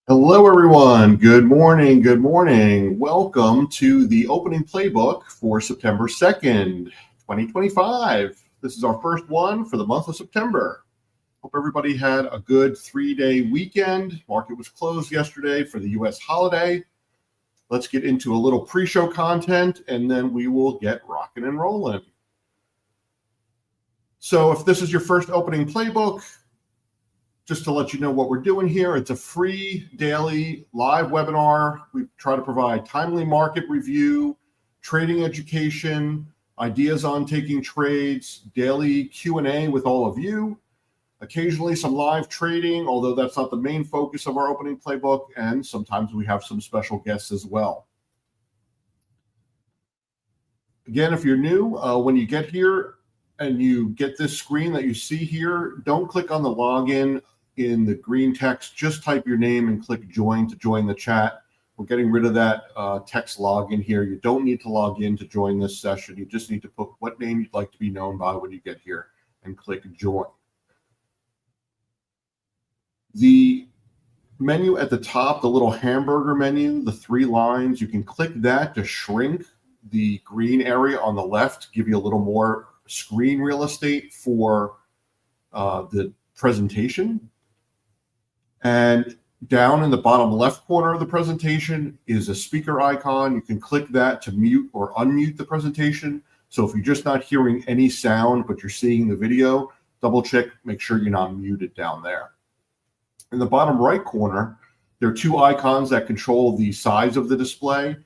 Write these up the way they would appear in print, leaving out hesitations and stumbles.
Hello, everyone. Good morning. Good morning. Welcome to the opening playbook for September 2nd, 2025. This is our first one for the month of September. Hope everybody had a good 3-day weekend. Market was closed yesterday for the US holiday. Let's get into a little pre-show content and then we will get rocking and rolling. So if this is your first opening playbook, just to let you know what we're doing here, it's a free daily live webinar. We try to provide timely market review, trading education, ideas on taking trades, daily Q&A with all of you, occasionally some live trading, although that's not the main focus of our opening playbook, and sometimes we have some special guests as well. Again, if you're new, when you get here and you get this screen that you see here, don't click on the login in the green text. Just type your name and click join to join the chat. We're getting rid of that text login here. You don't need to log in to join this session. You just need to put what name you'd like to be known by when you get here and click join. The menu at the top, the little hamburger menu, the 3 lines, you can click that to shrink the green area on the left, give you a little more screen real estate for the presentation. And down in the bottom left corner of the presentation is a speaker icon. You can click that to mute or unmute the presentation. So if you're just not hearing any sound, but you're seeing the video, double check, make sure you're not muted down there. In the bottom right corner, there are 2 icons that control the size of the display.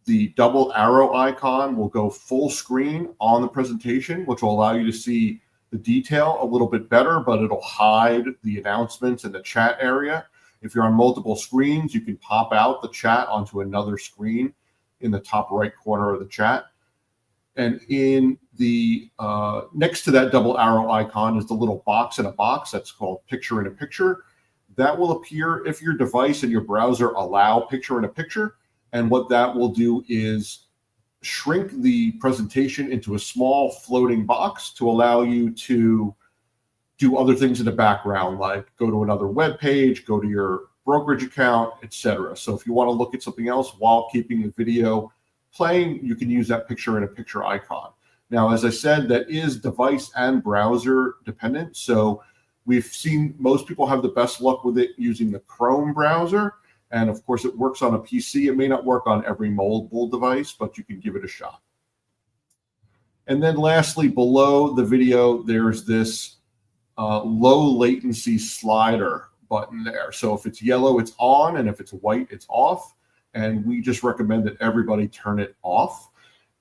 The double arrow icon will go full screen on the presentation, which will allow you to see the detail a little bit better, but it'll hide the announcements in the chat area. If you're on multiple screens, you can pop out the chat onto another screen in the top right corner of the chat. And in the next to that double arrow icon is the little box in a box that's called picture in a picture. That will appear if your device and your browser allow picture in a picture. And what that will do is shrink the presentation into a small floating box to allow you to do other things in the background, like go to another web page, go to your brokerage account, etc. So if you want to look at something else while keeping the video playing, you can use that picture in a picture icon. Now, as I said, that is device and browser dependent. So we've seen most people have the best luck with it using the Chrome browser. And of course, it works on a PC. It may not work on every mobile device, but you can give it a shot. And then lastly, below the video, there's this low latency slider button there. So if it's yellow, it's on, and if it's white, it's off. And we just recommend that everybody turn it off.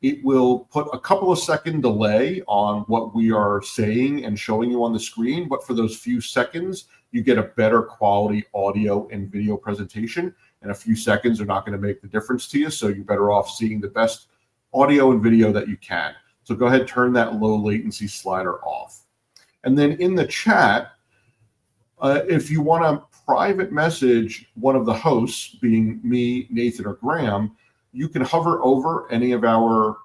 It will put a couple of second delay on what we are saying and showing you on the screen, but for those few seconds, you get a better quality audio and video presentation, and a few seconds are not going to make the difference to you, so you're better off seeing the best audio and video that you can. So go ahead, turn that low latency slider off. And then in the chat, if you want to private message one of the hosts, being me, Nathan, or Graham, you can hover over any of our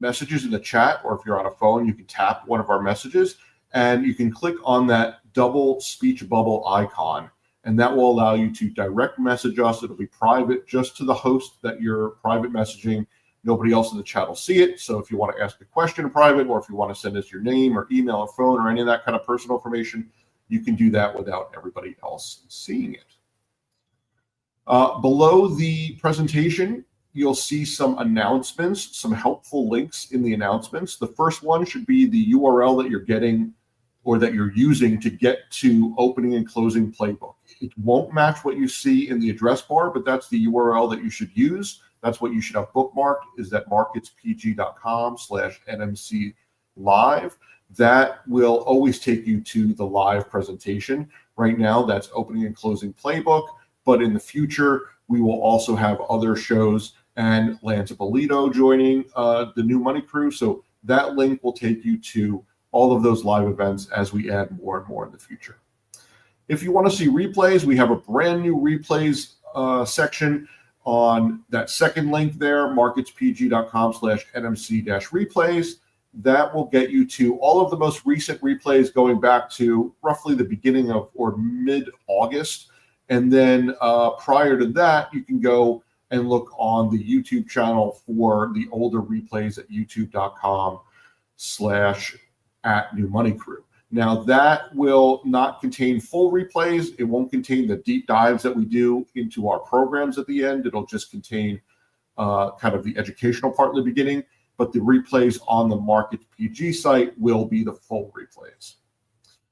messages in the chat, or if you're on a phone, you can tap one of our messages, and you can click on that double speech bubble icon, and that will allow you to direct message us. It'll be private just to the host that you're private messaging. Nobody else in the chat will see it. So if you want to ask a question in private, or if you want to send us your name or email or phone or any of that kind of personal information, you can do that without everybody else seeing it. Below the presentation, you'll see some announcements, some helpful links in the announcements. The first one should be the URL that you're getting or that you're using to get to opening and closing playbook. It won't match what you see in the address bar, but that's the URL that you should use. That's what you should have bookmarked, is that marketspg.com/NMC live. That will always take you to the live presentation. Right now, that's opening and closing playbook, but in the future, we will also have other shows and Lance Polito joining the New Money Crew. So that link will take you to all of those live events as we add more and more in the future. If you want to see replays, we have a brand new replays section on that second link there, marketspg.com/NMC-replays. That will get you to all of the most recent replays going back to roughly the beginning of or mid-August. And then prior to that, you can go and look on the YouTube channel for the older replays at youtube.com/@newmoneycrew. Now that will not contain full replays. It won't contain the deep dives that we do into our programs at the end. It'll just contain kind of the educational part in the beginning, but the replays on the Market PG site will be the full replays.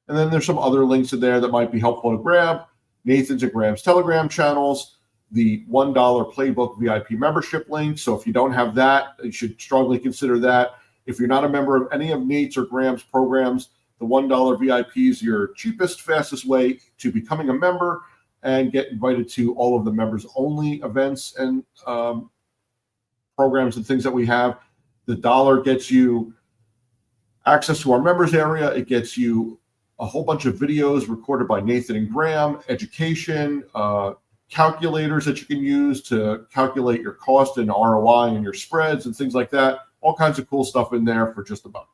And then there's some other links in there that might be helpful to grab. Nathan's and Graham's Telegram channels, the $1 Playbook VIP membership link. So if you don't have that, you should strongly consider that. If you're not a member of any of Nate's or Graham's programs, the $1 VIP is your cheapest, fastest way to becoming a member and get invited to all of the members only events and programs and things that we have. The dollar gets you access to our members area. It gets you a whole bunch of videos recorded by Nathan and Graham, education, calculators that you can use to calculate your cost and ROI and your spreads and things like that. All kinds of cool stuff in there for just $1.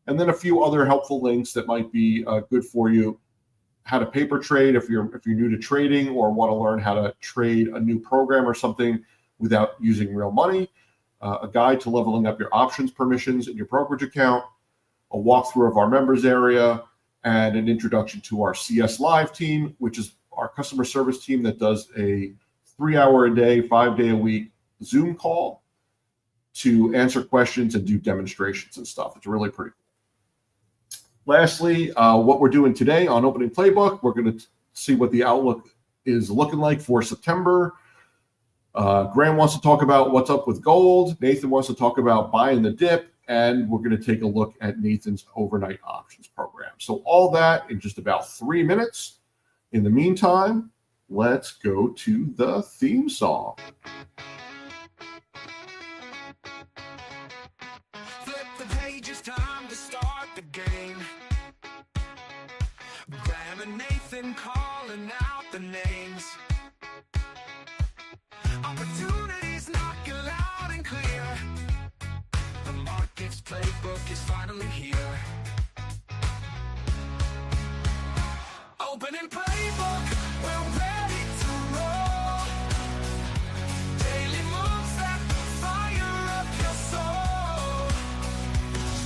And then a few other helpful links that might be good for you. How to paper trade if you're new to trading or want to learn how to trade a new program or something without using real money. A guide to leveling up your options permissions in your brokerage account. A walkthrough of our members area, and an introduction to our CS Live team, which is our customer service team that does a 3-hour a day, 5-day a week Zoom call to answer questions and do demonstrations and stuff. It's really pretty cool. Lastly, what we're doing today on Opening Playbook, we're going to see what the outlook is looking like for September. Graham wants to talk about what's up with gold. Nathan wants to talk about buying the dip. And we're going to take a look at Nathan's overnight options program. So all that in just about 3 minutes. In the meantime, let's go to the theme song. Flip the page, it's time to start the game. Graham and Nathan calling out the names. Opportunities knocking loud and clear. The Market's Playbook is finally here. Opening Playbook, we're ready to roll. Daily moves that fire up your soul.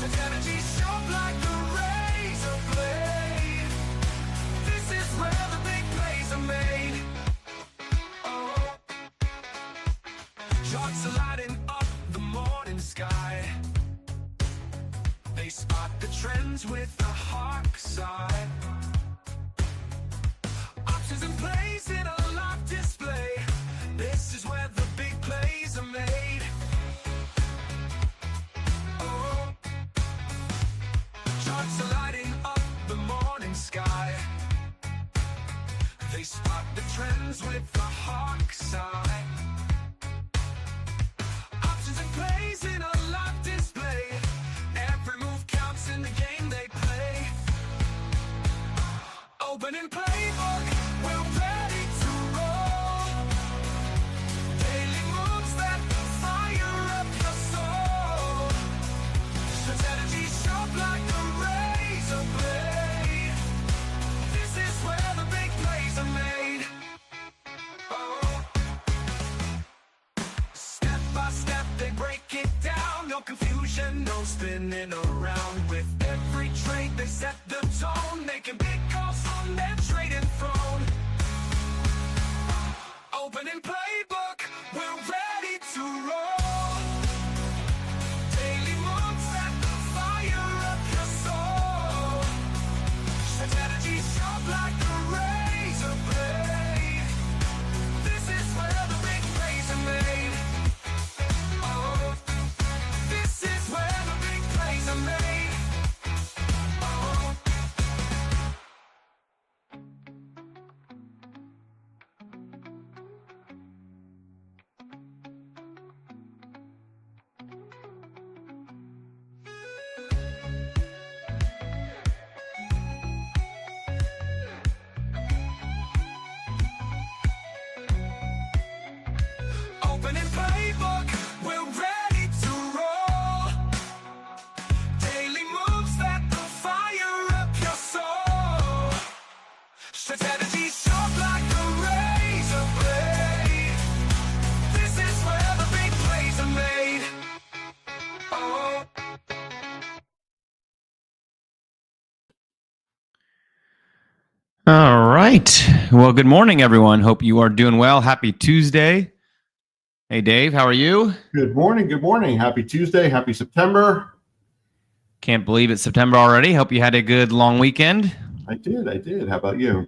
Strategy sharp like the razor blade. This is where the big plays are made. Oh, charts are lighting up the morning sky. They spot the trends with the hawk side. Options and plays in a live display. This is where the big plays are made. Oh, charts are lighting up the morning sky. They spot the trends with the hawk side. Options and plays in a live display. Every move counts in the game they play. Opening Playbook, we're ready to roll. Daily moves that fire up your soul. Strategy sharp like a razor blade. This is where the big plays are made. Oh, step by step they break it down. No confusion, no spinning around. With every trade they set the tone. Making big calls on their trading throne. Opening Playbook, we're ready to roll. Daily moves that fire up your soul. Strategy sharp like a razor blade. This is where the big plays are made. Oh, this is where the big plays are made. Oh. All right. Well, good morning, everyone. Hope you are doing well. Happy Tuesday. Hey, Dave, how are you? Good morning. Good morning. Happy Tuesday. Happy September. Can't believe it's September already. Hope you had a good long weekend. I did. How about you?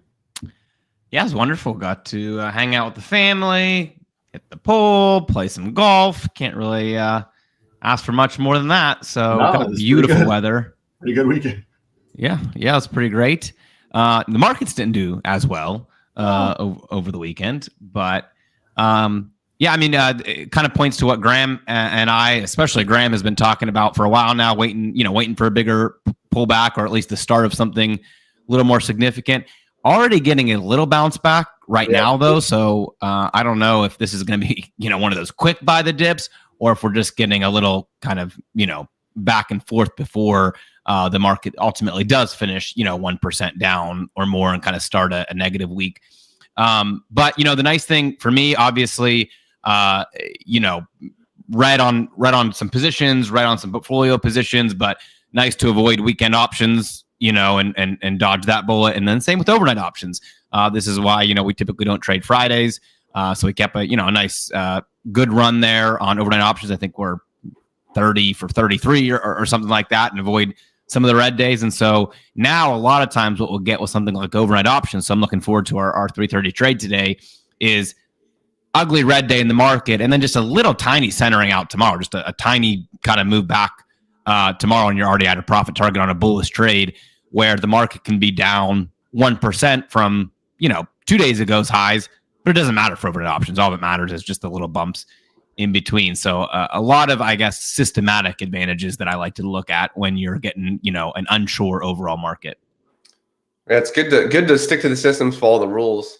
Yeah, it was wonderful. Got to hang out with the family, hit the pool, play some golf. Can't really ask for much more than that. So No, got it's beautiful pretty good. weather. Pretty good weekend. Yeah, it was pretty great. The markets didn't do as well over the weekend, but yeah, I mean, it kind of points to what Graham and I, especially Graham, has been talking about for a while now, waiting for a bigger pullback or at least the start of something a little more significant. Already getting a little bounce back right now, though. So I don't know if this is going to be, one of those quick buy the dips, or if we're just getting a little kind of, back and forth before the market ultimately does finish, 1% down or more and kind of start a negative week. But the nice thing for me, obviously, read on some positions, read on some portfolio positions, but nice to avoid weekend options, and dodge that bullet. And then same with overnight options. This is why, we typically don't trade Fridays. So we kept a nice, good run there on overnight options. I think we're 30 for 33 or something like that, and avoid some of the red days. And so now a lot of times what we'll get with something like overnight options, so I'm looking forward to our 3:30 trade today, is ugly red day in the market, and then just a little tiny centering out tomorrow, just a tiny kind of move back tomorrow, and you're already at a profit target on a bullish trade, where the market can be down 1% from 2 days ago's highs, but it doesn't matter for overnight options. All that matters is just the little bumps in between. So a lot of, I guess, systematic advantages that I like to look at when you're getting an unsure overall market. Yeah, it's good to stick to the systems, follow the rules.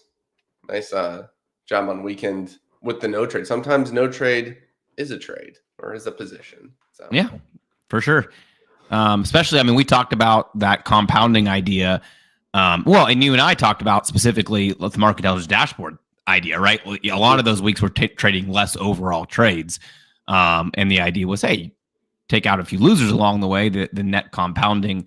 Nice job on weekend with the no trade. Sometimes no trade is a trade or is a position. So yeah, for sure. Especially, I mean, we talked about that compounding idea. Well, and you and I talked about specifically the market intelligence dashboard idea, right? A lot of those weeks were trading less overall trades. And the idea was, hey, take out a few losers along the way, the net compounding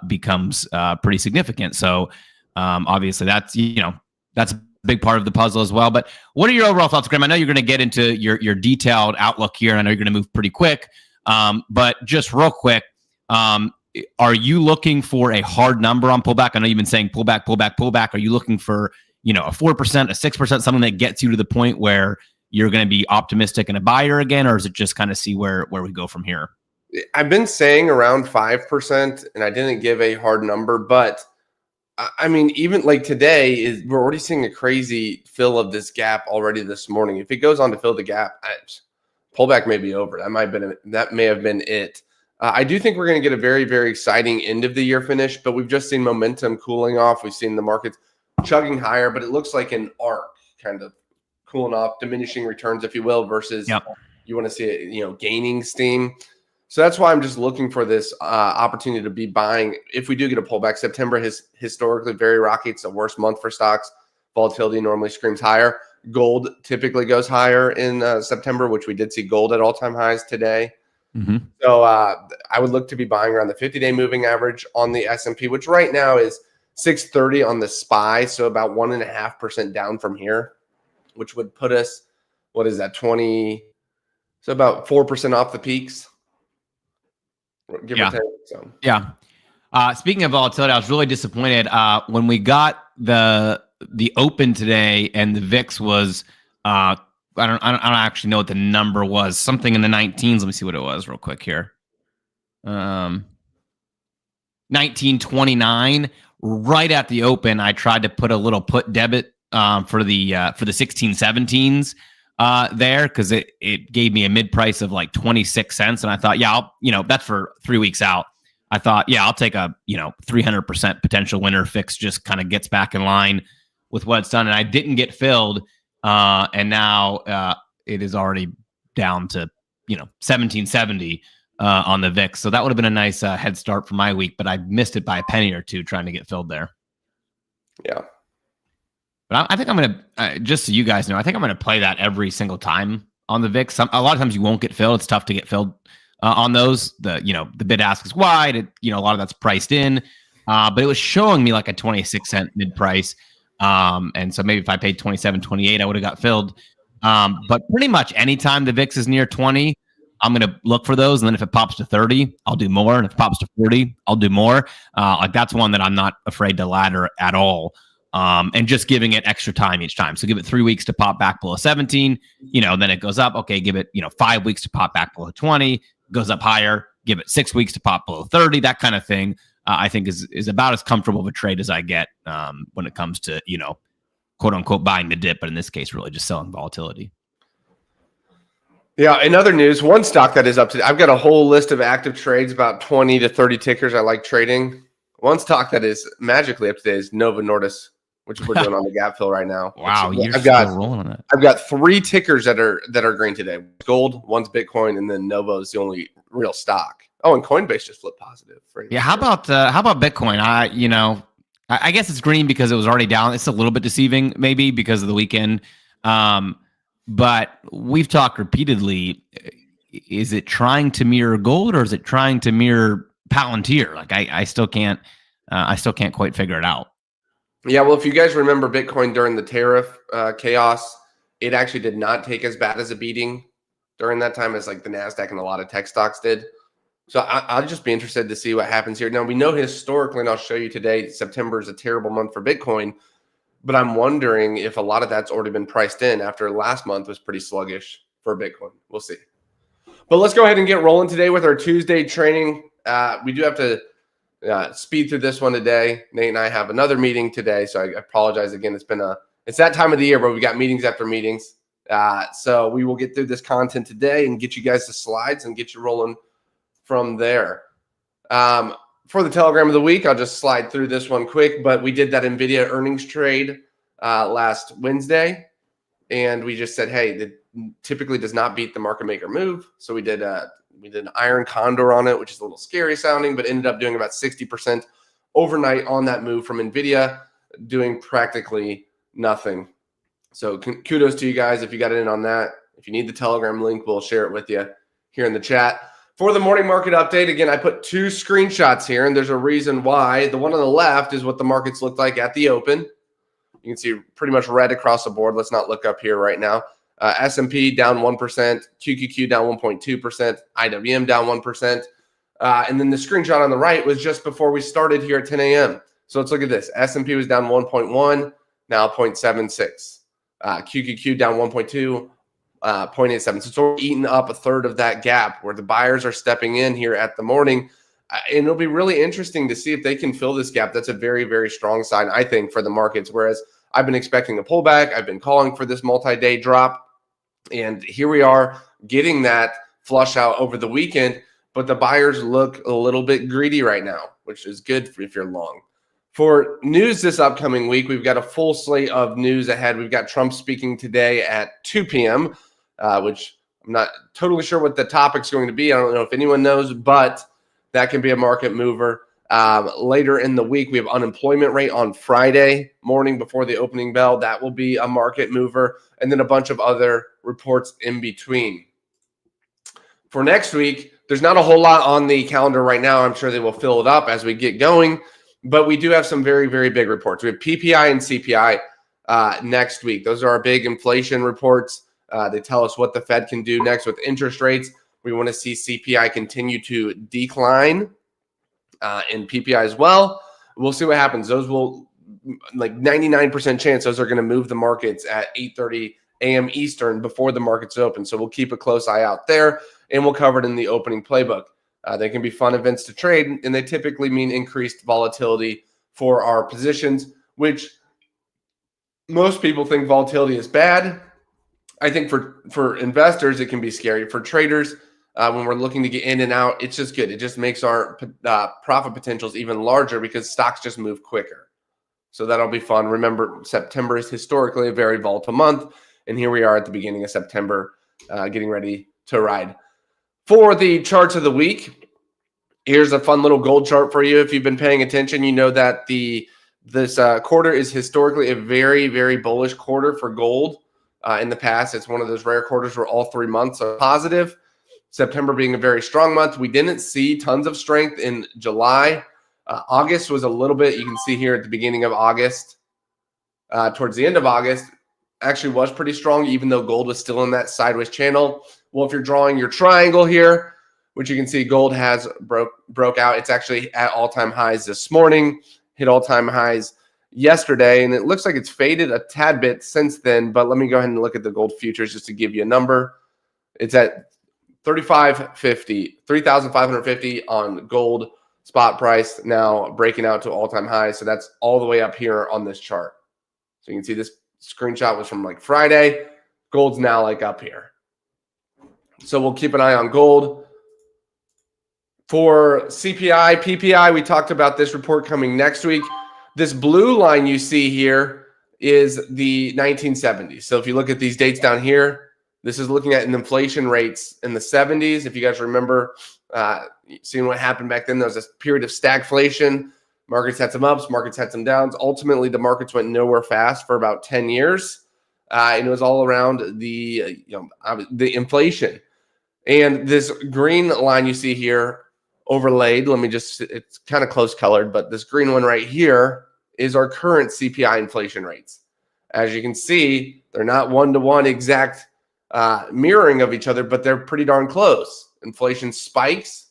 becomes pretty significant. So obviously that's a big part of the puzzle as well. But what are your overall thoughts, Graham? I know you're going to get into your detailed outlook here, and I know you're going to move pretty quick. But just real quick, are you looking for a hard number on pullback? I know you've been saying pullback. Are you looking for a 4%, a 6%, something that gets you to the point where you're going to be optimistic and a buyer again, or is it just kind of see where we go from here? I've been saying around 5%, and I didn't give a hard number, but I mean, even like today we're already seeing a crazy fill of this gap already this morning. If it goes on to fill the gap, pullback may be over. That may have been it. I do think we're going to get a very, very exciting end of the year finish, but we've just seen momentum cooling off. We've seen the markets chugging higher, but it looks like an arc kind of cooling off, diminishing returns, if you will, versus you want to see it, gaining steam. So that's why I'm just looking for this opportunity to be buying. If we do get a pullback, September is historically very rocky. It's the worst month for stocks. Volatility normally screams higher. Gold typically goes higher in September, which we did see gold at all-time highs today. Mm-hmm. So I would look to be buying around the 50-day moving average on the S&P, which right now is 630 on the SPY, so about 1.5% down from here, which would put us, what is that, 20? So about 4% off the peaks. Give or take. So. Yeah. Speaking of volatility, I was really disappointed when we got the open today, and the VIX was I don't actually know what the number was. Something in the 19s. Let me see what it was real quick here. 1929. Right at the open, I tried to put a little put debit for the 1617s there, because it gave me a mid price of like 26 cents, and I thought, that's for 3 weeks out. I thought, I'll take a 300% potential winner fix, just kind of gets back in line with what it's done, and I didn't get filled, and now it is already down to 1770 on the VIX. So that would have been a nice head start for my week, but I missed it by a penny or two trying to get filled there. Yeah. But I think I'm going to, just so you guys know, I think I'm going to play that every single time on the VIX. A lot of times you won't get filled. It's tough to get filled on those. The bid ask is wide. A lot of that's priced in, but it was showing me like a 26-cent mid price. And so maybe if I paid 27, 28, I would have got filled. But pretty much anytime the VIX is near 20, I'm going to look for those. And then if it pops to 30, I'll do more. And if it pops to 40, I'll do more. That's one that I'm not afraid to ladder at all. And just giving it extra time each time. So give it 3 weeks to pop back below 17, then it goes up. Okay, give it, 5 weeks to pop back below 20, goes up higher. Give it 6 weeks to pop below 30, that kind of thing. I think is about as comfortable of a trade as I get when it comes to, quote unquote, buying the dip, but in this case, really just selling volatility. Yeah. In other news, one stock that is up to, I've got a whole list of active trades, about 20 to 30 tickers I like trading. One stock that is magically up to date is Nova Nordis, which we're doing on the gap fill right now. Wow, I've got rolling on that. I've got 3 tickers that are green today. Gold, one's Bitcoin, and then Nova is the only real stock. Oh, and Coinbase just flipped positive. Yeah, how about Bitcoin? I guess it's green because it was already down. It's a little bit deceiving, maybe because of the weekend. But we've talked repeatedly. Is it trying to mirror gold or is it trying to mirror Palantir? Like I still can't quite figure it out. Yeah, well, if you guys remember Bitcoin during the tariff chaos, it actually did not take as bad as a beating during that time as like the NASDAQ and a lot of tech stocks did. So I'll just be interested to see what happens here. Now, we know historically, and I'll show you today, September is a terrible month for Bitcoin, but I'm wondering if a lot of that's already been priced in after last month was pretty sluggish for Bitcoin. We'll see. But let's go ahead and get rolling today with our Tuesday training. We do have to speed through this one today. Nate and I have another meeting today, so I apologize again. It's that time of the year where we got meetings after meetings. So we will get through this content today and get you guys the slides and get you rolling from there. For the Telegram of the week, I'll just slide through this one quick, but we did that NVIDIA earnings trade last Wednesday, and we just said, hey, that typically does not beat the market maker move. So we did an iron condor on it, which is a little scary sounding, but ended up doing about 60% overnight on that move from NVIDIA, doing practically nothing. So kudos to you guys if you got in on that. If you need the Telegram link, we'll share it with you here in the chat. For the morning market update, again, I put 2 screenshots here, and there's a reason why. The one on the left is what the markets looked like at the open. You can see pretty much red across the board. Let's not look up here right now. S&P down 1%, QQQ down 1.2%, IWM down 1%. And then the screenshot on the right was just before we started here at 10 a.m. So let's look at this. S&P was down 1.1, now 0.76. QQQ down 1.2. 0.87. So it's already eaten up a third of that gap where the buyers are stepping in here at the morning. And it'll be really interesting to see if they can fill this gap. That's a very, very strong sign, I think, for the markets. Whereas I've been expecting a pullback. I've been calling for this multi-day drop. And here we are getting that flush out over the weekend. But the buyers look a little bit greedy right now, which is good if you're long. For news this upcoming week, we've got a full slate of news ahead. We've got Trump speaking today at 2 p.m., which I'm not totally sure what the topic's going to be. I don't know if anyone knows, but that can be a market mover. Later in the week, we have unemployment rate on Friday morning before the opening bell. That will be a market mover, and then a bunch of other reports in between. For next week, there's not a whole lot on the calendar right now. I'm sure they will fill it up as we get going, but we do have some very, very big reports. We have PPI and CPI next week. Those are our big inflation reports. They tell us what the Fed can do next with interest rates. We want to see CPI continue to decline and PPI as well. We'll see what happens. Those will, like 99% chance, those are going to move the markets at 8:30 a.m. Eastern before the markets open. So we'll keep a close eye out there, and we'll cover it in the opening playbook. They can be fun events to trade, and they typically mean increased volatility for our positions, which most people think volatility is bad. I think for investors, it can be scary. For traders, when we're looking to get in and out, it's just good. It just makes our profit potentials even larger because stocks just move quicker. So that'll be fun. Remember, September is historically a very volatile month, and here we are at the beginning of September getting ready to ride. For the charts of the week, here's a fun little gold chart for you. If you've been paying attention, you know that this quarter is historically a very, very bullish quarter for gold. In the past, it's one of those rare quarters where all 3 months are positive. September being a very strong month. We didn't see tons of strength in July. August was a little bit, you can see here at the beginning of August, towards the end of August, actually was pretty strong, even though gold was still in that sideways channel. Well, if you're drawing your triangle here, which you can see gold has broke out. It's actually at all-time highs this morning, hit all-time highs yesterday, and it looks like it's faded a tad bit since then, but let me go ahead and look at the gold futures just to give you a number. It's at 3,550 on gold spot price, now breaking out to all-time highs. So that's all the way up here on this chart. So you can see this screenshot was from like Friday. Gold's now like up here. So we'll keep an eye on gold. For CPI, PPI, we talked about this report coming next week. This blue line you see here is the 1970s. So if you look at these dates down here, this is looking at an inflation rates in the 70s. If you guys remember seeing what happened back then, there was a period of stagflation. Markets had some ups, markets had some downs. Ultimately, the markets went nowhere fast for about 10 years. And it was all around the inflation. And this green line you see here overlaid, it's kind of close colored, but this green one right here is our current CPI inflation rates. As you can see, they're not one-to-one exact mirroring of each other, but they're pretty darn close. Inflation spikes,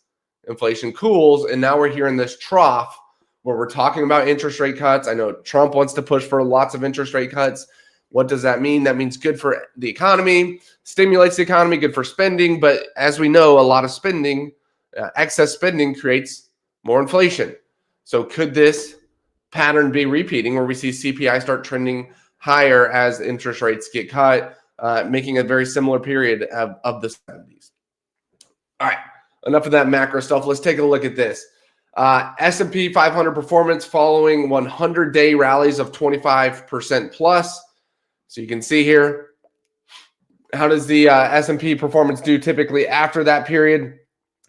inflation cools, and now we're here in this trough where we're talking about interest rate cuts. I know Trump wants to push for lots of interest rate cuts. What does that mean? That means good for the economy, stimulates the economy, good for spending. But as we know, a lot of spending, excess spending creates more inflation. So could this pattern be repeating where we see CPI start trending higher as interest rates get cut, making a very similar period of the 70s? All right, enough of that macro stuff. Let's take a look at this. S&P 500 performance following 100-day rallies of 25% plus. So you can see here, how does the S&P performance do typically after that period?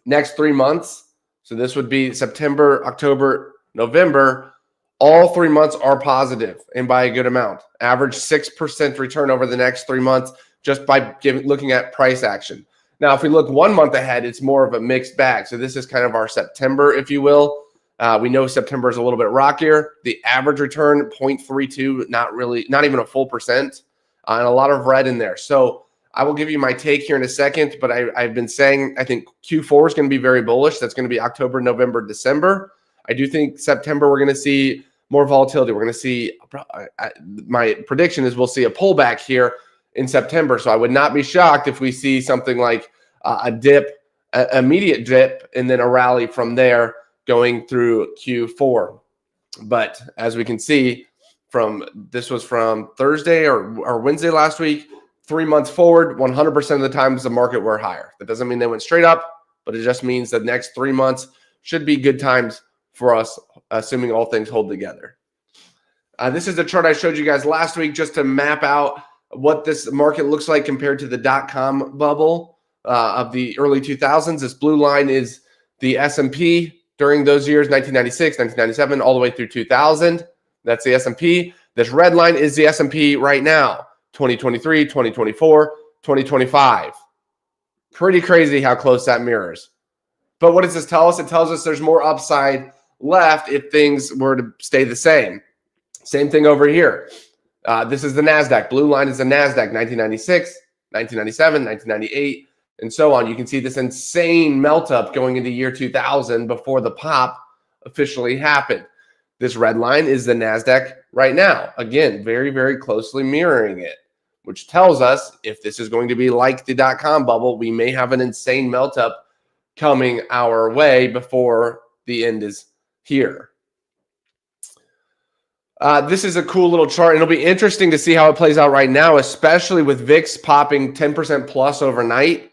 Next 3 months. So this would be September, October, November. All 3 months are positive and by a good amount. Average 6% return over the next 3 months just by looking at price action. Now, if we look 1 month ahead, it's more of a mixed bag. So this is kind of our September, if you will. We know September is a little bit rockier. The average return, 0.32, not even a full percent, and a lot of red in there. So I will give you my take here in a second, but I've been saying I think Q4 is going to be very bullish. That's going to be October, November, December. I do think September we're going to see more volatility. We're going to see, my prediction is we'll see a pullback here in September. So I would not be shocked if we see something like a dip, an immediate dip, and then a rally from there going through Q4. But as we can see this was from Thursday or Wednesday last week, 3 months forward, 100% of the times the market were higher. That doesn't mean they went straight up, but it just means the next 3 months should be good times for us, assuming all things hold together. This is the chart I showed you guys last week just to map out what this market looks like compared to the dot-com bubble of the early 2000s. This blue line is the S&P during those years, 1996, 1997, all the way through 2000. That's the S&P. This red line is the S&P right now, 2023, 2024, 2025. Pretty crazy how close that mirrors. But what does this tell us? It tells us there's more upside left if things were to stay the same. Same thing over here. This is the NASDAQ. Blue line is the NASDAQ, 1996, 1997, 1998, and so on. You can see this insane melt up going into year 2000 before the pop officially happened. This red line is the NASDAQ right now. Again, very, very closely mirroring it, which tells us if this is going to be like the dot-com bubble, we may have an insane melt up coming our way before the end is here. This is a cool little chart. It'll be interesting to see how it plays out right now, especially with VIX popping 10% plus overnight.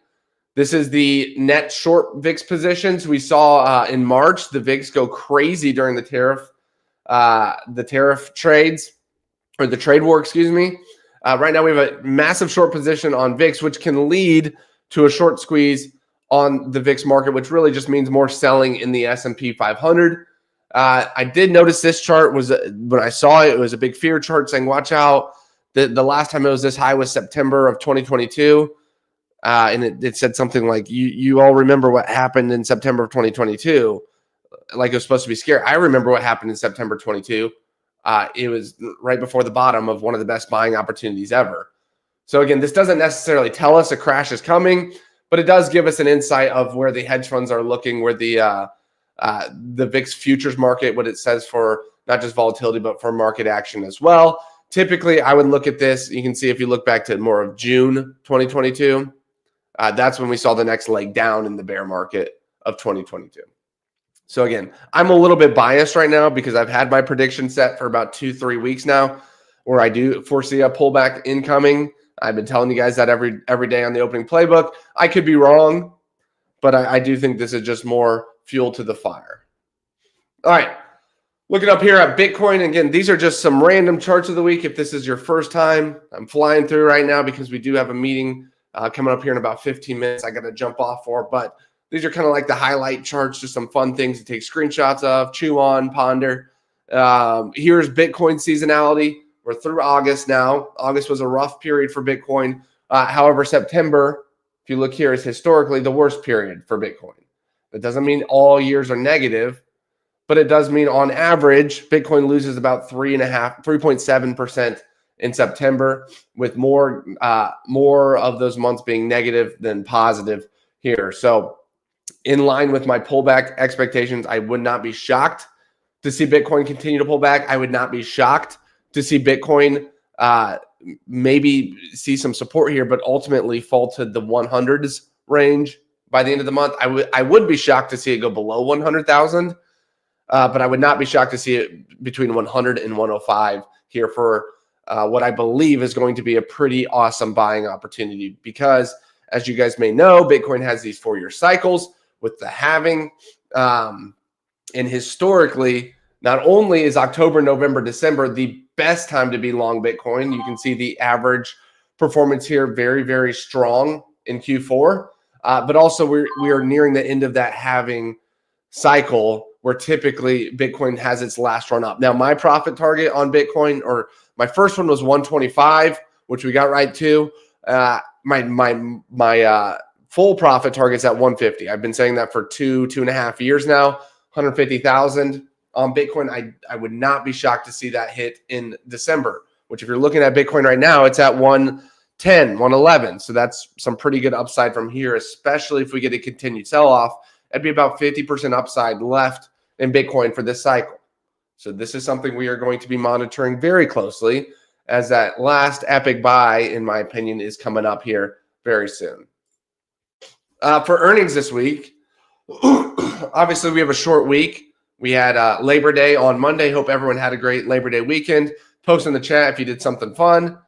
This is the net short VIX positions. We saw in March the VIX go crazy during the tariff trades, or the trade war, excuse me. Right now we have a massive short position on VIX, which can lead to a short squeeze on the VIX market, which really just means more selling in the S&P 500. I did notice this chart was, when I saw it, it was a big fear chart saying, watch out. The last time it was this high was September of 2022. and it said something like, you all remember what happened in September of 2022, like it was supposed to be scary. I remember what happened in September 22. It was right before the bottom of one of the best buying opportunities ever. So again, this doesn't necessarily tell us a crash is coming, but it does give us an insight of where the hedge funds are looking, where the VIX futures market, what it says for not just volatility, but for market action as well. Typically, I would look at this. You can see if you look back to more of June 2022, that's when we saw the next leg down in the bear market of 2022. So again, I'm a little bit biased right now because I've had my prediction set for about 2-3 weeks now, where I do foresee a pullback incoming. I've been telling you guys that every day on the opening playbook. I could be wrong, but I do think this is just more fuel to the fire. All right, looking up here at Bitcoin. Again, these are just some random charts of the week. If this is your first time, I'm flying through right now because we do have a meeting coming up here in about 15 minutes. I got to jump off for, but these are kind of like the highlight charts, just some fun things to take screenshots of, chew on, ponder. Here's Bitcoin seasonality. We're through August now. August was a rough period for Bitcoin. However, September, if you look here, is historically the worst period for Bitcoin. That doesn't mean all years are negative, but it does mean on average, Bitcoin loses about 3.7% in September, with more of those months being negative than positive here. So in line with my pullback expectations, I would not be shocked to see Bitcoin continue to pull back. I would not be shocked to see Bitcoin maybe see some support here, but ultimately fall to the 100s range by the end of the month. I would be shocked to see it go below 100,000, but I would not be shocked to see it between 100 and 105 here for what I believe is going to be a pretty awesome buying opportunity, because as you guys may know, Bitcoin has these 4-year cycles with the halving. And historically, not only is October, November, December the best time to be long Bitcoin, you can see the average performance here very, very strong in Q4, but also we are nearing the end of that halving cycle where typically Bitcoin has its last run up. Now, my profit target on Bitcoin, or my first one was 125, which we got right to. My full profit target's at 150. I've been saying that for 2.5 years now. 150,000 on Bitcoin. I would not be shocked to see that hit in December, which if you're looking at Bitcoin right now, it's at 110, 111. So that's some pretty good upside from here, especially if we get a continued sell-off. That'd be about 50% upside left in Bitcoin for this cycle. So this is something we are going to be monitoring very closely, as that last epic buy, in my opinion, is coming up here very soon. For earnings this week, obviously we have a short week. We had Labor Day on Monday. Hope everyone had a great Labor Day weekend. Post in the chat if you did something fun.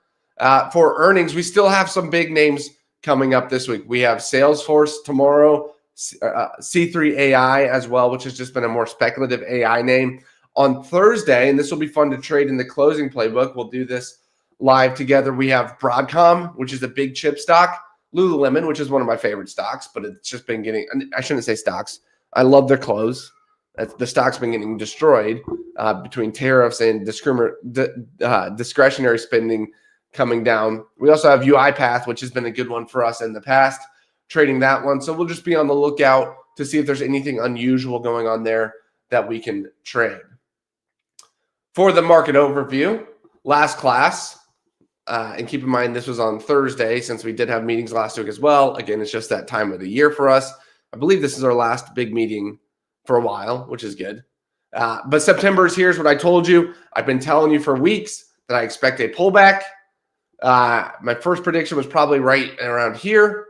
For earnings, we still have some big names coming up this week. We have Salesforce tomorrow, C3 AI as well, which has just been a more speculative AI name. On Thursday, and this will be fun to trade in the closing playbook, we'll do this live together. We have Broadcom, which is a big chip stock. Lululemon, which is one of my favorite stocks, but it's just been getting, I shouldn't say stocks. I love their clothes. The stock's been getting destroyed between tariffs and discretionary spending coming down. We also have UiPath, which has been a good one for us in the past, trading that one. So we'll just be on the lookout to see if there's anything unusual going on there that we can trade. For the market overview, last class, and keep in mind this was on Thursday since we did have meetings last week as well. Again, it's just that time of the year for us. I believe this is our last big meeting for a while, which is good. But September is here's what I told you. I've been telling you for weeks that I expect a pullback. My first prediction was probably right around here,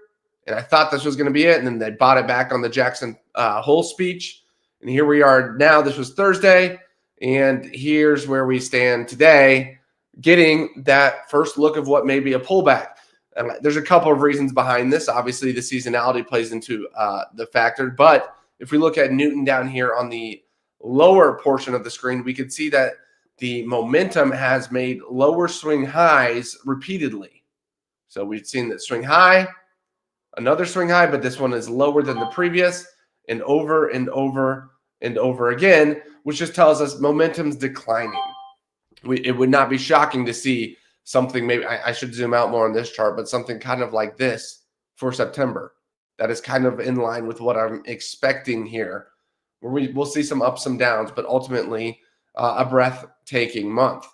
and I thought this was going to be it. And then they bought it back on the Jackson Hole speech. And here we are now. This was Thursday. And here's where we stand today, getting that first look of what may be a pullback. And there's a couple of reasons behind this. Obviously, the seasonality plays into the factor. But if we look at Newton down here on the lower portion of the screen, we could see that the momentum has made lower swing highs repeatedly. So we've seen that swing high, another swing high, but this one is lower than the previous, and over and over and over again, which just tells us momentum's declining. It would not be shocking to see something, maybe I should zoom out more on this chart, but something kind of like this for September. That is kind of in line with what I'm expecting here, where we'll see some ups, some downs, but ultimately a breathtaking month.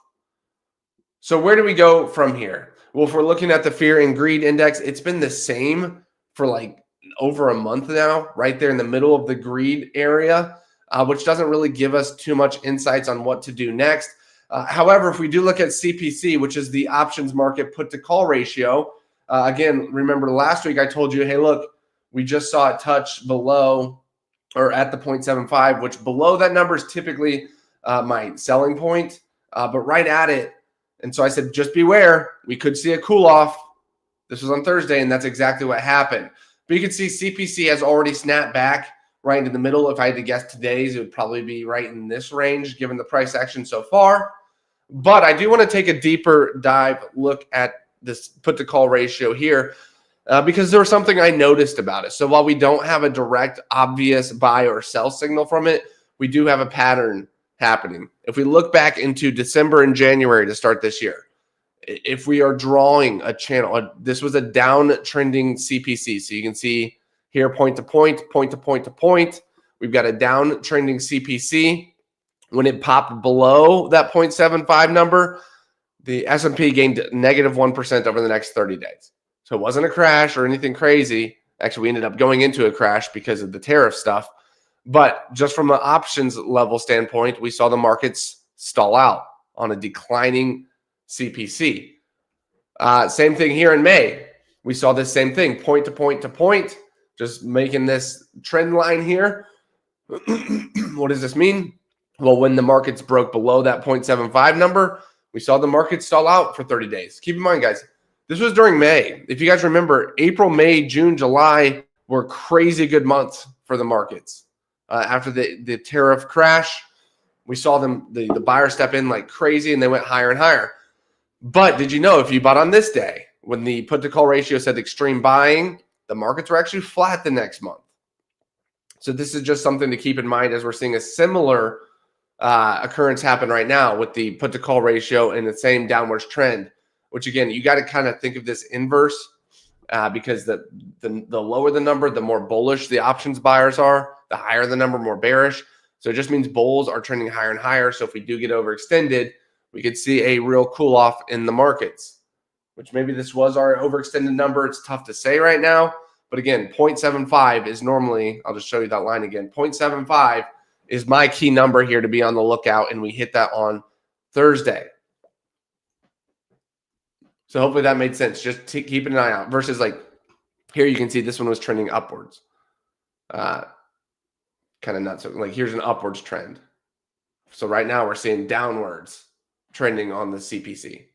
So where do we go from here? Well, if we're looking at the fear and greed index, it's been the same for like over a month now, right there in the middle of the greed area, which doesn't really give us too much insights on what to do next. However, if we do look at CPC, which is the options market put to call ratio, again, remember last week I told you, hey, look, we just saw it touch below or at the 0.75, which below that number is typically my selling point, but right at it. And so I said, just beware, we could see a cool off. This was on Thursday, and that's exactly what happened. But you can see CPC has already snapped back right in the middle. If I had to guess today's, it would probably be right in this range given the price action so far. But I do want to take a deeper dive look at this put to call ratio here because there was something I noticed about it. So while we don't have a direct, obvious buy or sell signal from it, we do have a pattern happening. If we look back into December and January to start this year, if we are drawing a channel, this was a downtrending CPC. So you can see here point to point, point to point to point. We've got a downtrending CPC. When it popped below that 0.75 number, the S&P gained -1% over the next 30 days. So it wasn't a crash or anything crazy. Actually, we ended up going into a crash because of the tariff stuff. But just from an options level standpoint, we saw the markets stall out on a declining CPC. Same thing here in May. We saw this same thing, point to point to point, just making this trend line here. What does this mean? Well, when the markets broke below that 0.75 number, we saw the market stall out for 30 days. Keep in mind, guys, this was during May. If you guys remember, April, May, June, July were crazy good months for the markets. After the tariff crash, we saw the buyer step in like crazy, and they went higher and higher. But did you know if you bought on this day, when the put to call ratio said extreme buying, the markets were actually flat the next month. So this is just something to keep in mind as we're seeing a similar occurrence happen right now with the put to call ratio and the same downwards trend, which again, you got to kind of think of this inverse because the lower the number, the more bullish the options buyers are, the higher the number, more bearish. So it just means bulls are trending higher and higher. So if we do get overextended, we could see a real cool off in the markets, which maybe this was our overextended number. It's tough to say right now. But again, 0.75 is normally, I'll just show you that line again. 0.75 is my key number here to be on the lookout, and we hit that on Thursday. So hopefully that made sense. Just keep an eye out versus like here you can see this one was trending upwards. Kind of nuts. Like here's an upwards trend. So right now we're seeing downwards trending on the CPC.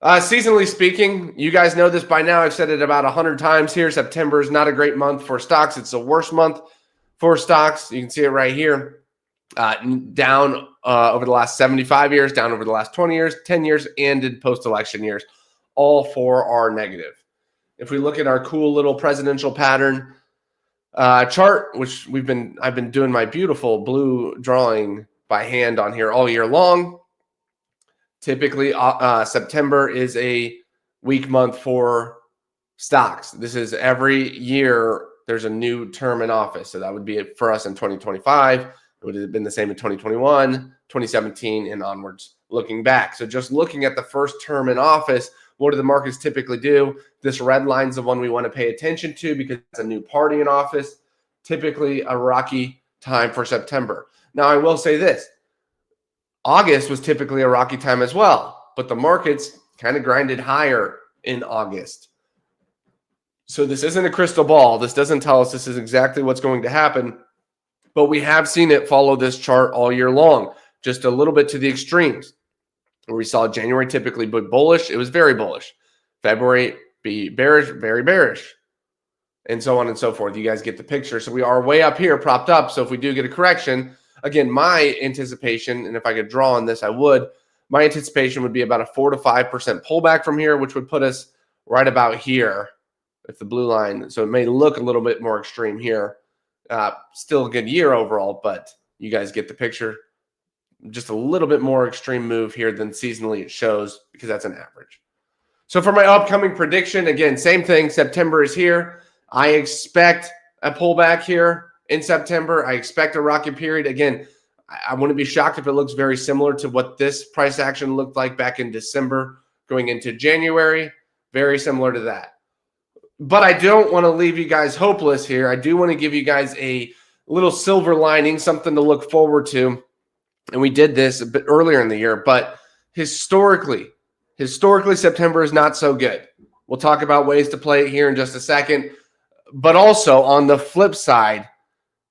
Seasonally speaking, you guys know this by now. I've said it about 100 times here. September is not a great month for stocks. It's the worst month for stocks. You can see it right here. Down over the last 75 years, down over the last 20 years, 10 years, and in post-election years. All four are negative. If we look at our cool little presidential pattern chart, which I've been doing my beautiful blue drawing by hand on here all year long. Typically, September is a weak month for stocks. This is every year there's a new term in office. So that would be it for us in 2025. It would have been the same in 2021, 2017, and onwards looking back. So just looking at the first term in office, what do the markets typically do? This red line's the one we want to pay attention to because it's a new party in office. Typically a rocky time for September. Now, I will say this. August was typically a rocky time as well, but the markets kind of grinded higher in August. So this isn't a crystal ball. This doesn't tell us this is exactly what's going to happen, but we have seen it follow this chart all year long, just a little bit to the extremes. Where we saw January typically be bullish, it was very bullish. February be bearish, very bearish, and so on and so forth. You guys get the picture. So we are way up here, propped up. So if we do get a correction, again, my anticipation, and if I could draw on this, I would. My anticipation would be about a 4 to 5% pullback from here, which would put us right about here. If the blue line, so it may look a little bit more extreme here. Still a good year overall, but you guys get the picture. Just a little bit more extreme move here than seasonally it shows because that's an average. So for my upcoming prediction, again, same thing. September is here. I expect a pullback here in September. I expect a rocket period. Again, I wouldn't be shocked if it looks very similar to what this price action looked like back in December going into January. Very similar to that. But I don't want to leave you guys hopeless here. I do want to give you guys a little silver lining, something to look forward to. And we did this a bit earlier in the year, but historically, September is not so good. We'll talk about ways to play it here in just a second. But also on the flip side,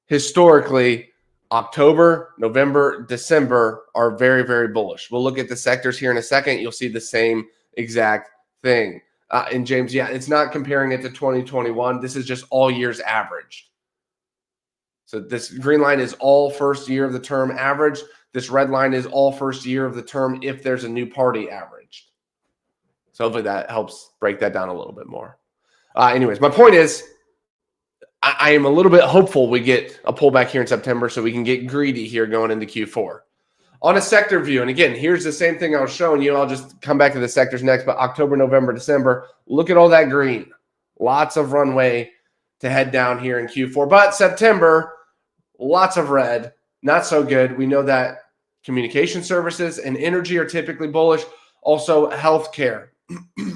historically, October, November, December are very, very bullish. We'll look at the sectors here in a second. You'll see the same exact thing. And James, yeah, it's not comparing it to 2021. This is just all years averaged. So this green line is all first year of the term average. This red line is all first year of the term if there's a new party averaged. So hopefully that helps break that down a little bit more. Anyways, my point is I am a little bit hopeful we get a pullback here in September so we can get greedy here going into Q4. On a sector view, and again, here's the same thing I was showing you. I'll just come back to the sectors next, but October, November, December, look at all that green. Lots of runway to head down here in Q4. But September, lots of red, not so good. We know that communication services and energy are typically bullish. Also, healthcare,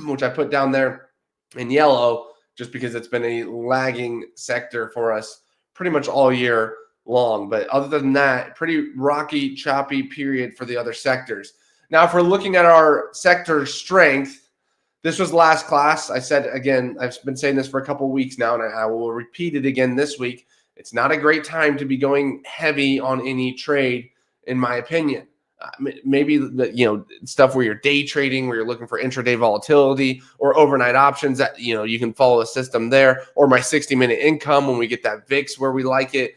which I put down there in yellow, just because it's been a lagging sector for us pretty much all year long. But other than that, pretty rocky, choppy period for the other sectors. Now, if we're looking at our sector strength, this was last class. I said, again, I've been saying this for a couple of weeks now, and I will repeat it again this week. It's not a great time to be going heavy on any trade, in my opinion. Maybe stuff where you're day trading, where you're looking for intraday volatility or overnight options that you can follow the system there, or my 60-minute income when we get that VIX where we like it.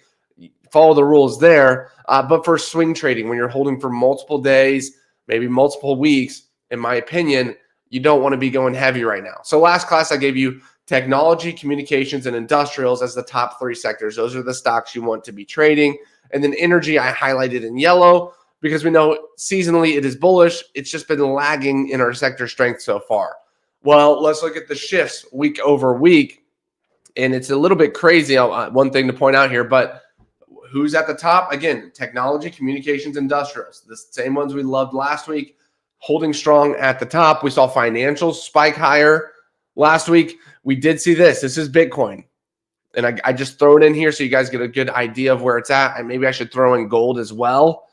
Follow the rules there. But for swing trading, when you're holding for multiple days, maybe multiple weeks, in my opinion, you don't want to be going heavy right now. So last class I gave you technology, communications, and industrials as the top 3 sectors. Those are the stocks you want to be trading. And then energy I highlighted in yellow, because we know seasonally it is bullish. It's just been lagging in our sector strength so far. Well, let's look at the shifts week over week. And it's a little bit crazy. One thing to point out here, but who's at the top? Again, technology, communications, industrials. The same ones we loved last week, holding strong at the top. We saw financials spike higher last week. We did see this. This is Bitcoin. And I just throw it in here so you guys get a good idea of where it's at. And maybe I should throw in gold as well.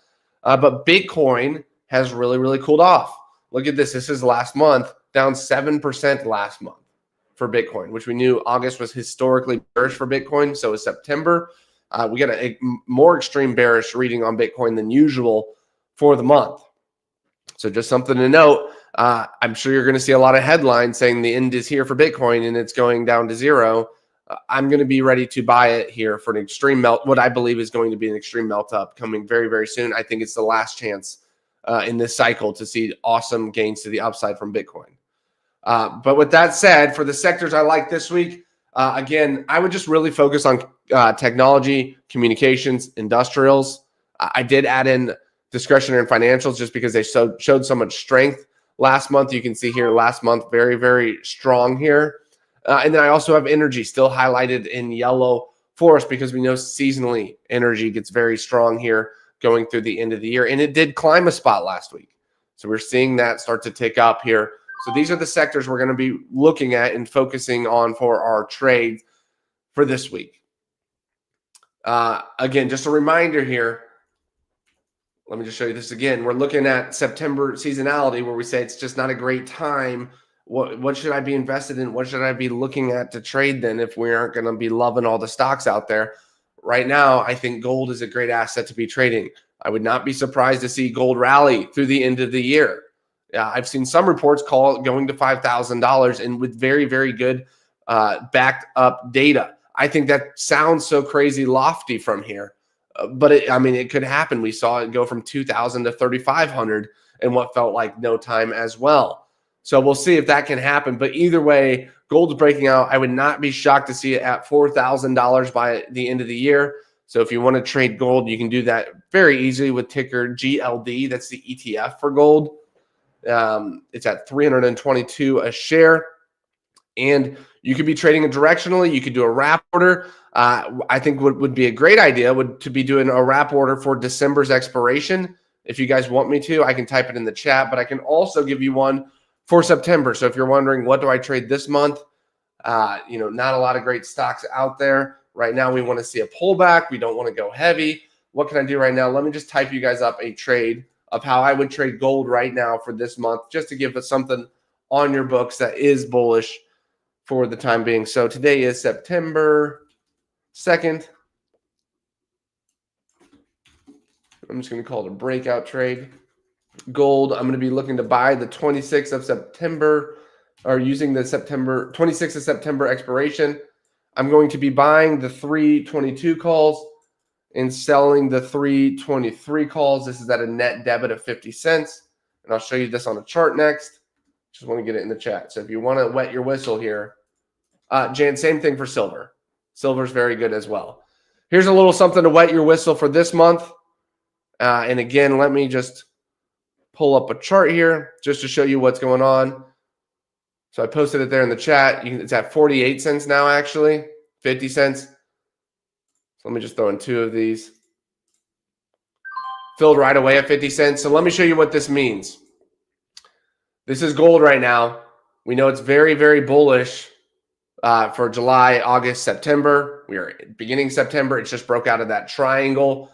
But Bitcoin has really, really cooled off. Look at this. This is last month, down 7% last month for Bitcoin, which we knew August was historically bearish for Bitcoin. So is September. We got a more extreme bearish reading on Bitcoin than usual for the month. So just something to note. I'm sure you're going to see a lot of headlines saying the end is here for Bitcoin and it's going down to zero. I'm going to be ready to buy it here for an extreme melt, what I believe is going to be an extreme melt up coming very, very soon. I think it's the last chance in this cycle to see awesome gains to the upside from Bitcoin. But with that said, for the sectors I like this week, again, I would just really focus on technology, communications, industrials. I did add in discretionary and financials just because they showed so much strength last month. You can see here last month, very, very strong here. And then I also have energy still highlighted in yellow for us because we know seasonally energy gets very strong here going through the end of the year. And it did climb a spot last week. So we're seeing that start to tick up here. So these are the sectors we're going to be looking at and focusing on for our trade for this week. Again, just a reminder here. Let me just show you this again. We're looking at September seasonality where we say it's just not a great time. What should I be invested in? What should I be looking at to trade then if we aren't going to be loving all the stocks out there? Right now, I think gold is a great asset to be trading. I would not be surprised to see gold rally through the end of the year. I've seen some reports call it going to $5,000 and with very, very good backed up data. I think that sounds so crazy lofty from here. But it could happen. We saw it go from 2,000 to 3,500 in what felt like no time as well. So we'll see if that can happen. But either way, gold's breaking out. I would not be shocked to see it at $4,000 by the end of the year. So if you want to trade gold, you can do that very easily with ticker GLD. That's the ETF for gold. It's at 322 a share. And you could be trading it directionally. You could do a wrap order. I think what would be a great idea to be doing a wrap order for December's expiration. If you guys want me to, I can type it in the chat, but I can also give you one for September. So if you're wondering, what do I trade this month? Not a lot of great stocks out there. Right now, we want to see a pullback. We don't want to go heavy. What can I do right now? Let me just type you guys up a trade of how I would trade gold right now for this month, just to give us something on your books that is bullish for the time being. So today is September 2nd. I'm just going to call it a breakout trade. Gold, I'm going to be looking to buy the 26th of September, or using the 26th of September expiration. I'm going to be buying the 322 calls and selling the 323 calls. This is at a net debit of 50 cents. And I'll show you this on a chart next. Just want to get it in the chat. So if you want to wet your whistle here, Jan, same thing for silver. Silver's very good as well. Here's a little something to wet your whistle for this month. And again, let me just pull up a chart here just to show you what's going on. So I posted it there in the chat. It's at 48 cents now, actually, 50 cents. So let me just throw in two of these. Filled right away at 50 cents. So let me show you what this means. This is gold right now. We know it's very, very bullish for July, August, September. We are beginning September. It just broke out of that triangle,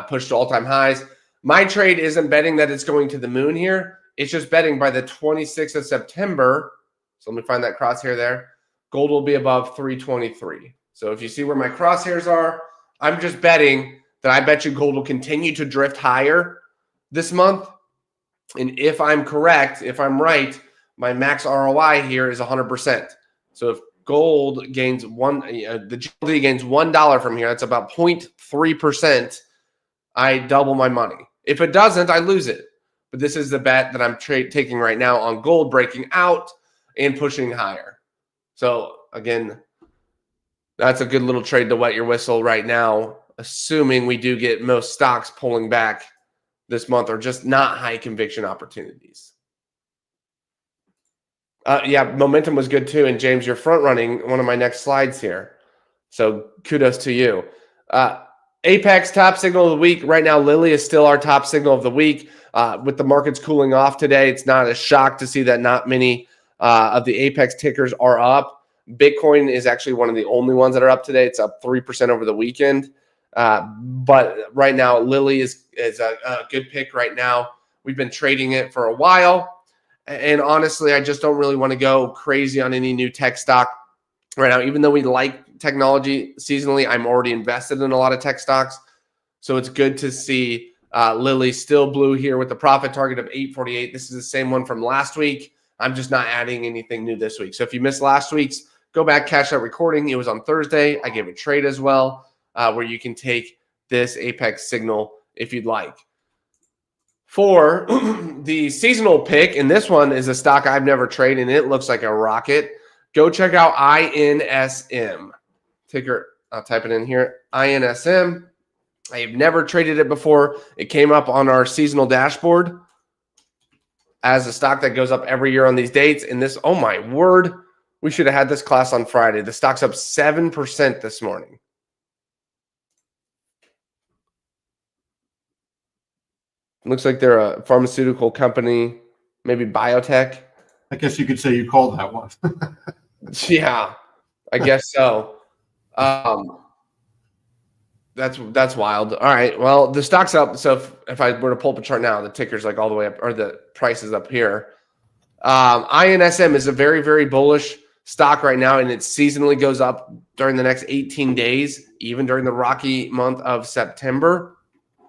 pushed to all-time highs. My trade isn't betting that it's going to the moon here. It's just betting by the 26th of September. So let me find that crosshair there. Gold will be above 323. So if you see where my crosshairs are, I'm just betting that I bet you gold will continue to drift higher this month. And if I'm correct, if I'm right, my max ROI here is 100%. So if gold gains the GLD gains $1 from here, that's about 0.3%. I double my money. If it doesn't, I lose it. But this is the bet that I'm taking right now on gold breaking out and pushing higher. So again, that's a good little trade to wet your whistle right now, assuming we do get most stocks pulling back this month or just not high conviction opportunities. Yeah, momentum was good too. And James, you're front running one of my next slides here. So kudos to you. Apex top signal of the week. Right now, Lily is still our top signal of the week. With the markets cooling off today, it's not a shock to see that not many of the Apex tickers are up. Bitcoin is actually one of the only ones that are up today. It's up 3% over the weekend. But right now, Lily is a good pick right now. We've been trading it for a while. And honestly, I just don't really want to go crazy on any new tech stock right now. Even though we like technology seasonally, I'm already invested in a lot of tech stocks. So it's good to see Lily still blue here with the profit target of 848. This is the same one from last week. I'm just not adding anything new this week. So if you missed last week's, go back, catch that recording. It was on Thursday. I gave a trade as well where you can take this Apex signal if you'd like. For the seasonal pick, and this one is a stock I've never traded, and it looks like a rocket. Go check out INSM. Ticker, I'll type it in here, INSM. I have never traded it before. It came up on our seasonal dashboard as a stock that goes up every year on these dates. And this, oh my word, we should have had this class on Friday. The stock's up 7% this morning. Looks like they're a pharmaceutical company, maybe biotech. I guess you could say you called that one. Yeah, I guess so. That's wild. All right. Well, the stock's up. So if I were to pull up a chart now, the ticker's like all the way up, or the price is up here. INSM is a very, very bullish stock right now, and it seasonally goes up during the next 18 days, even during the rocky month of September,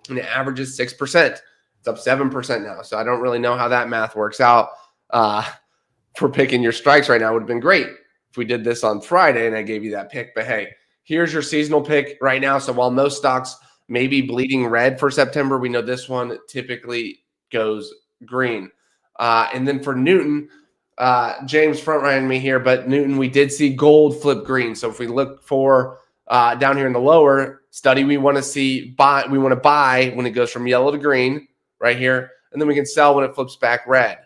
and it averages 6%. It's up 7% now. So I don't really know how that math works out. For picking your strikes right now, it would have been great if we did this on Friday and I gave you that pick. But hey, here's your seasonal pick right now. So while most stocks may be bleeding red for September, we know this one typically goes green. And then for Newton, James front ran me here, but Newton, we did see gold flip green. So if we look for down here in the lower study, we want to see we want to buy when it goes from yellow to green right here, and then we can sell when it flips back red.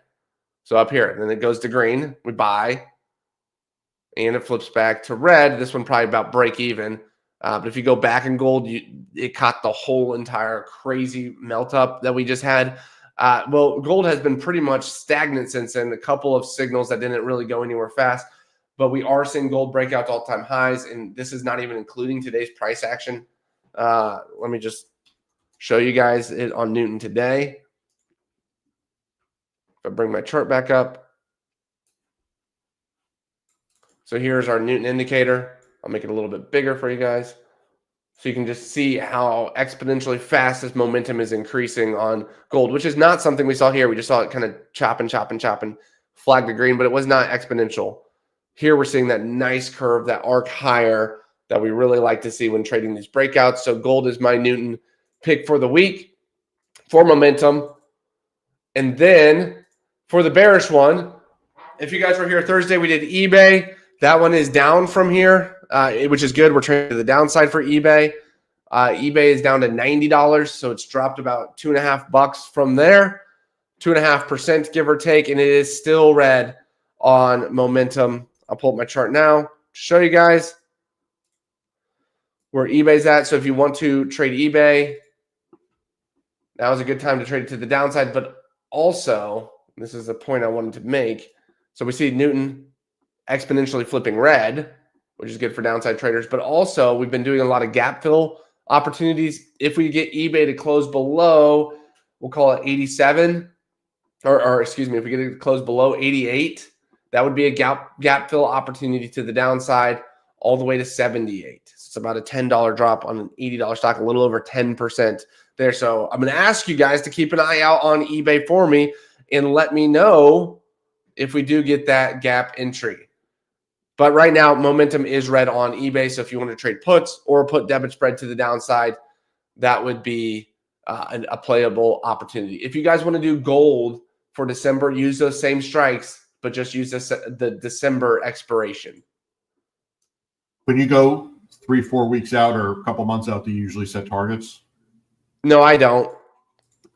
So up here, and then it goes to green. We buy, and it flips back to red. This one probably about break even. But if you go back in gold, it caught the whole entire crazy melt up that we just had. Well, gold has been pretty much stagnant since then. A couple of signals that didn't really go anywhere fast, but we are seeing gold break out to all-time highs, and this is not even including today's price action. Let me just show you guys it on Newton today. If I bring my chart back up. So here's our Newton indicator. I'll make it a little bit bigger for you guys, so you can just see how exponentially fast this momentum is increasing on gold, which is not something we saw here. We just saw it kind of chopping, flag to green, but it was not exponential. Here we're seeing that nice curve, that arc higher that we really like to see when trading these breakouts. So gold is my Newton pick for the week for momentum. And then for the bearish one, if you guys were here Thursday, we did eBay. That one is down from here, which is good. We're trading to the downside for eBay. eBay is down to $90, so it's dropped about $2.50 from there, 2.5% give or take, and it is still red on momentum. I'll pull up my chart now to show you guys where eBay's at. So if you want to trade eBay, now is a good time to trade it to the downside. But also, this is the point I wanted to make. So we see Newton exponentially flipping red, which is good for downside traders. But also, we've been doing a lot of gap fill opportunities. If we get eBay to close below, we'll call it 87, or excuse me, if we get it to close below 88, that would be a gap fill opportunity to the downside all the way to 78. So it's about a $10 drop on an $80 stock, a little over 10% there. So I'm going to ask you guys to keep an eye out on eBay for me and let me know if we do get that gap entry. But right now, momentum is red on eBay. So if you want to trade puts or put debit spread to the downside, that would be a playable opportunity. If you guys want to do gold for December, use those same strikes, but just use the December expiration. When you go 3-4 weeks out or a couple months out, do you usually set targets? No, I don't.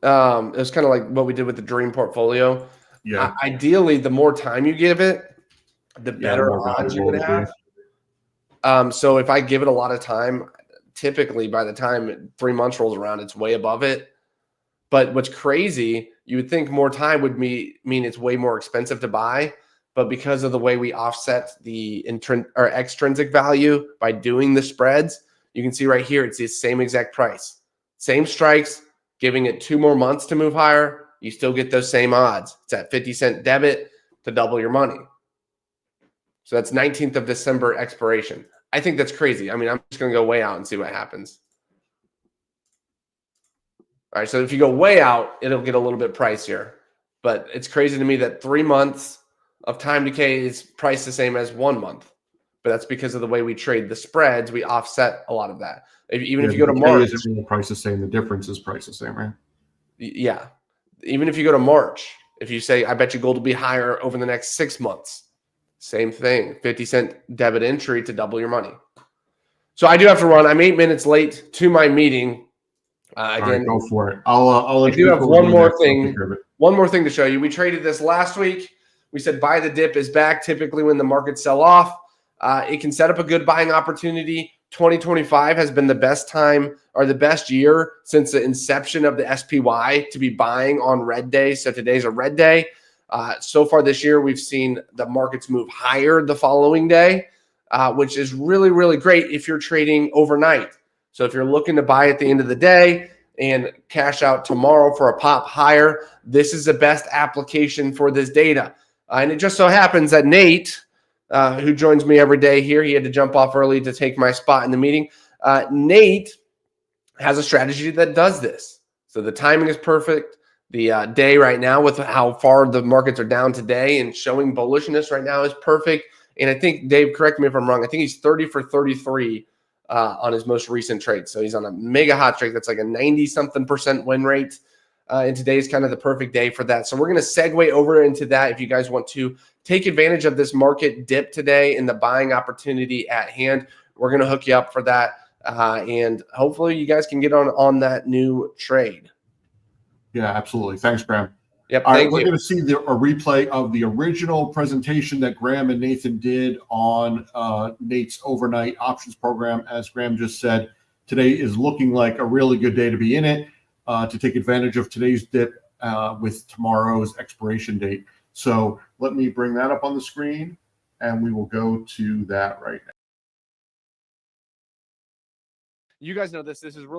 It was kind of like what we did with the Dream portfolio. Yeah. Ideally, the more time you give it, the better odds you would have. So if I give it a lot of time, typically by the time 3 months rolls around, it's way above it. But what's crazy, you would think more time would mean it's way more expensive to buy. But because of the way we offset the extrinsic value by doing the spreads, you can see right here, it's the same exact price. Same strikes, giving it 2 more months to move higher, you still get those same odds. It's at 50-cent debit to double your money. So that's 19th of December expiration. I think that's crazy. I mean, I'm just going to go way out and see what happens. All right, so if you go way out, it'll get a little bit pricier. But it's crazy to me that 3 months of time decay is priced the same as 1 month. But that's because of the way we trade the spreads. We offset a lot of that. If you go to March, isn't the price the same. The difference is price the same, right? Yeah. Even if you go to March, if you say, I bet you gold will be higher over the next 6 months, same thing, 50-cent debit entry to double your money. So I do have to run. I'm 8 minutes late to my meeting. Again, all right, go for it. I'll I do have one more thing. One more thing to show you. We traded this last week. We said buy the dip is back. Typically when the markets sell off, it can set up a good buying opportunity. 2025 has been the best time or the best year since the inception of the SPY to be buying on red day. So today's a red day. So far this year, we've seen the markets move higher the following day, which is really, really great if you're trading overnight. So if you're looking to buy at the end of the day and cash out tomorrow for a pop higher, this is the best application for this data. And it just so happens that Nate, who joins me every day here, he had to jump off early to take my spot in the meeting. Nate has a strategy that does this. So the timing is perfect. The day right now with how far the markets are down today and showing bullishness right now is perfect. And I think, Dave, correct me if I'm wrong, I think he's 30 for 33 on his most recent trade. So he's on a mega hot streak. That's like a 90-something% win rate. And today's kind of the perfect day for that. So we're going to segue over into that if you guys want to take advantage of this market dip today and the buying opportunity at hand. We're going to hook you up for that. And hopefully you guys can get on that new trade. Yeah, absolutely. Thanks, Graham. Yep. All right, Thank we're you. going to see a replay of the original presentation that Graham and Nathan did on Nate's overnight options program. As Graham just said, today is looking like a really good day to be in it, to take advantage of today's dip with tomorrow's expiration date. So let me bring that up on the screen, and we will go to that right now. You guys know this. This is really